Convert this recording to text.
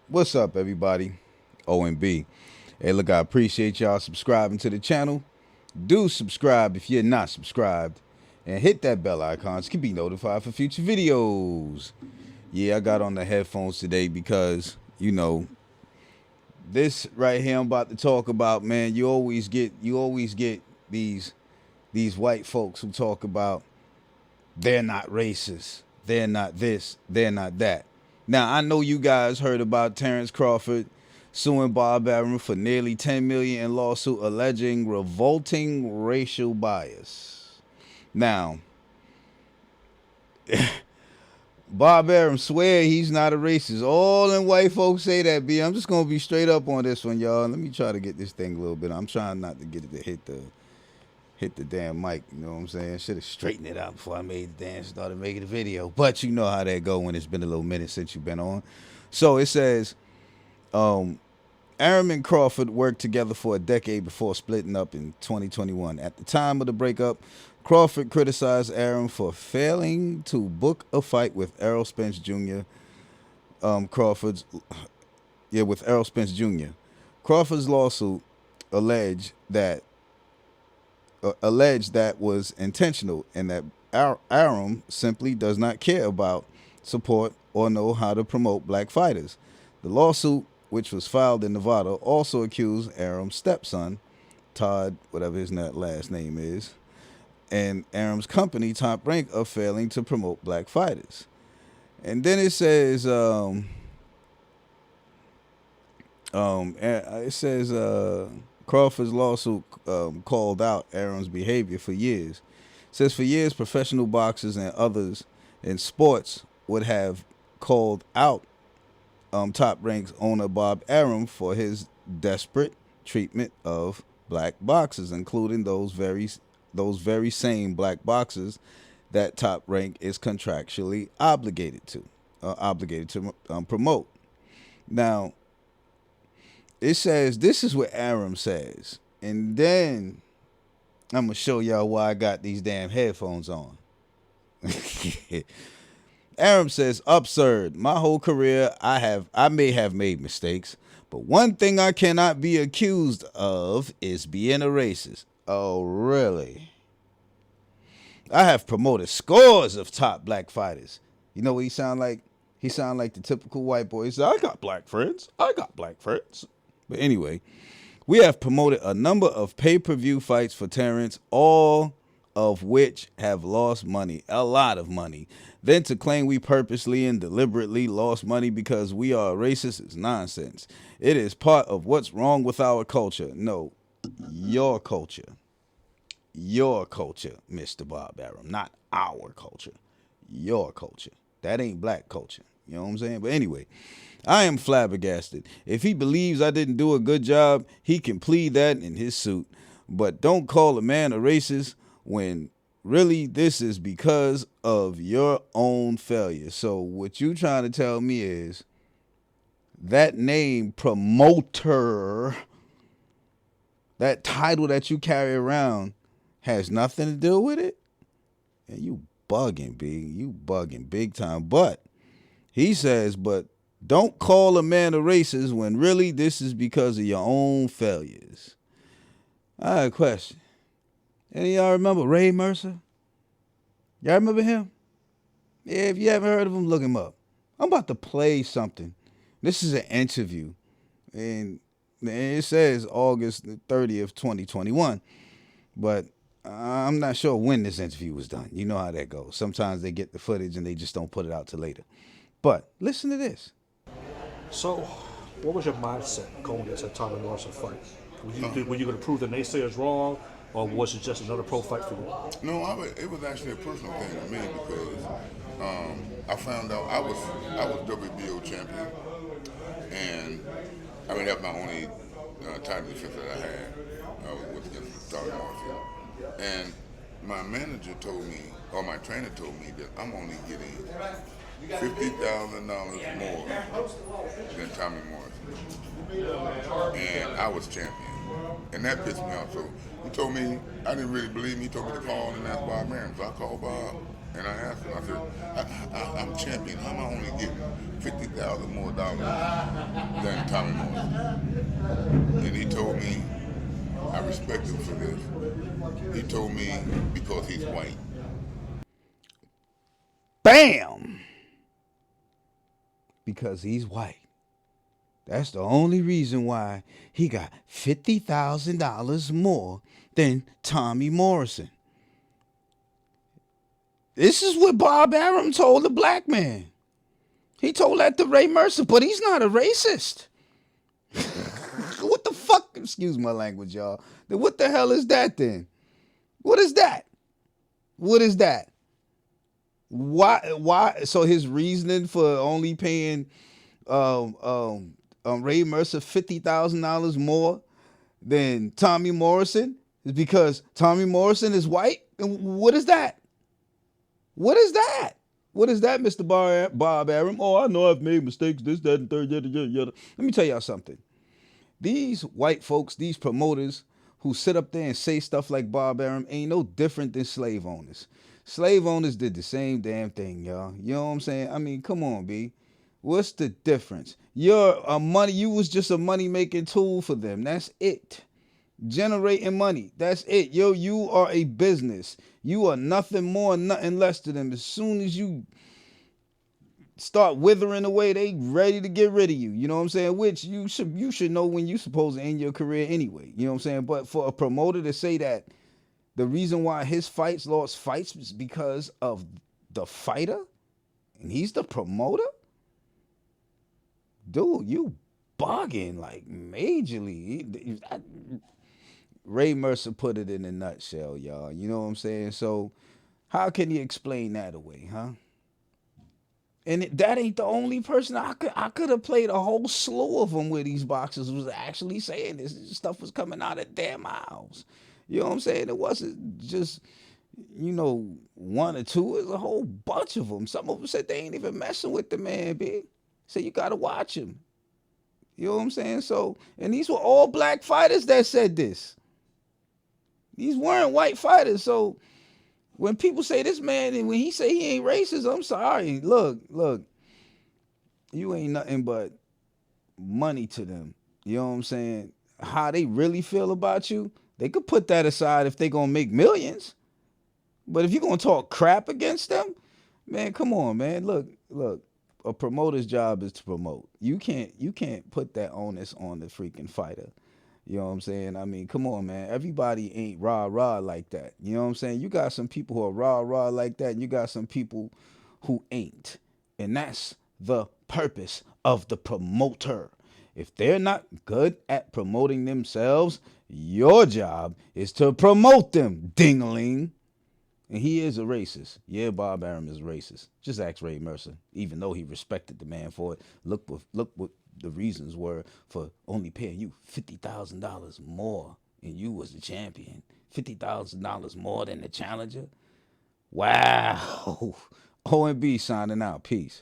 What's up, everybody? OMB. Hey, look, I appreciate y'all subscribing to the channel. Do subscribe if you're not subscribed. And hit that bell icon so you can be notified for future videos. Yeah, I got on the headphones today because, this right here I'm about to talk about, man, you always get these white folks who talk about they're not racist. They're not this. They're not that. Now, I know you guys heard about Terrence Crawford suing Bob Arum for nearly $10 million in lawsuit alleging revolting racial bias. Now, Bob Arum swear he's not a racist. All them white folks say that, B. I'm just going to be straight up on this one, y'all. Let me try to get this thing a little bit. I'm trying not to get it to hit the damn mic, you know what I'm saying? Should have straightened it out before I made the damn started making the video. But you know how that go when it's been a little minute since you've been on. So it says, Arum and Crawford worked together for a decade before splitting up in 2021. At the time of the breakup, Crawford criticized Arum for failing to book a fight with Errol Spence Jr. Crawford's with Errol Spence Jr. Crawford's lawsuit alleged that was intentional and that Arum simply does not care about, support, or know how to promote black fighters. The lawsuit, which was filed in Nevada, also accused Arum's stepson, Todd, whatever his last name is, and Arum's company, Top Rank, of failing to promote black fighters. And then it says, Crawford's lawsuit called out Arum's behavior for years. It says for years, professional boxers and others in sports would have called out Top Rank's owner Bob Arum for his desperate treatment of black boxers, including those very same black boxers that Top Rank is contractually obligated to promote. Now, it says, this is what Arum says. And then I'm going to show y'all why I got these damn headphones on. Arum says, absurd. My whole career, I may have made mistakes, but one thing I cannot be accused of is being a racist. Oh, really? I have promoted scores of top black fighters. You know what he sound like? He sound like the typical white boy. He said, I got black friends. I got black friends. But anyway, we have promoted a number of pay-per-view fights for Terrence, all of which have lost money, a lot of money. Then to claim we purposely and deliberately lost money because we are racist is nonsense. It is part of what's wrong with our culture. No, your culture. Your culture, Mr. Bob Arum, not our culture. Your culture. That ain't black culture. You know what I'm saying? But anyway, I am flabbergasted. If he believes I didn't do a good job, he can plead that in his suit. But don't call a man a racist when really this is because of your own failure. So what you trying to tell me is that name promoter, that title that you carry around has nothing to do with it? And you bugging, big. You bugging big time. But he says, but don't call a man a racist when really this is because of your own failures. I have a question. Any of y'all remember Ray Mercer? Y'all remember him? Yeah, if you haven't heard of him, look him up. I'm about to play something. This is an interview. And it says August 30th, 2021. But I'm not sure when this interview was done. You know how that goes. Sometimes they get the footage and they just don't put it out till later. But listen to this. So, what was your mindset going into Tommy Morrison fight? Were you going to prove the naysayers wrong, or was it just another pro fight for you? No, it was actually a personal thing to me because I found out I was WBO champion, and I mean that's my only title defense that I had was against Tommy Morrison. And my manager told me, or my trainer told me that I'm only getting $50,000 more than Tommy Morrison. And I was champion. And that pissed me off. So he told me, I didn't really believe me. He told me to call and ask Bob Arum. So I called Bob and I asked him, I said, I'm champion. How am I only getting $50,000 more dollars than Tommy Morrison. And he told me, I respect him for this. He told me because he's white. Bam! Because he's white. That's the only reason why he got $50,000 more than Tommy Morrison. This is what Bob Arum told the black man. He told that to Ray Mercer, but he's not a racist. What the fuck? Excuse my language, y'all. Then what the hell is that then? What is that? What is that? Why? So his reasoning for only paying Ray Mercer $50,000 more than Tommy Morrison is because Tommy Morrison is white? And what is that? What is that? What is that, Mr. Bob Arum? Oh, I know I've made mistakes, this, that, and third, yada, yada, yada. Let me tell y'all something. These white folks, these promoters who sit up there and say stuff like Bob Arum ain't no different than slave owners. Slave owners did the same damn thing, y'all. You know what I'm saying? I mean, come on, B. What's the difference? You was just a money-making tool for them. That's it. Generating money. That's it. Yo, you are a business. You are nothing more, nothing less to them. As soon as you start withering away, they ready to get rid of you. You know what I'm saying? Which you should know when you supposed to end your career anyway. You know what I'm saying? But for a promoter to say that the reason why his fights lost fights is because of the fighter, and he's the promoter, dude, you bugging like majorly. Ray Mercer put it in a nutshell, y'all. You know what I'm saying? So how can you explain that away, huh? And that ain't the only person. I could have played a whole slew of them where these boxers was actually saying this stuff was coming out of their mouths. You know what I'm saying? It wasn't just, one or two. It was a whole bunch of them. Some of them said they ain't even messing with the man, big. So you got to watch him. You know what I'm saying? So, and these were all black fighters that said this. These weren't white fighters. So when people say this man, and when he say he ain't racist, I'm sorry. Look, you ain't nothing but money to them. You know what I'm saying? How they really feel about you, they could put that aside if they gonna make millions. But if you're gonna talk crap against them, man, come on, man. Look. A promoter's job is to promote. You can't put that onus on the freaking fighter. You know what I'm saying? I mean, come on, man. Everybody ain't rah-rah like that. You know what I'm saying? You got some people who are rah-rah like that, and you got some people who ain't. And that's the purpose of the promoter. If they're not good at promoting themselves, your job is to promote them, ding-a-ling. And he is a racist. Yeah, Bob Arum is a racist. Just ask Ray Mercer. Even though he respected the man for it, look what the reasons were for only paying you $50,000 more, and you was the champion. $50,000 more than the challenger. Wow. OMB signing out. Peace.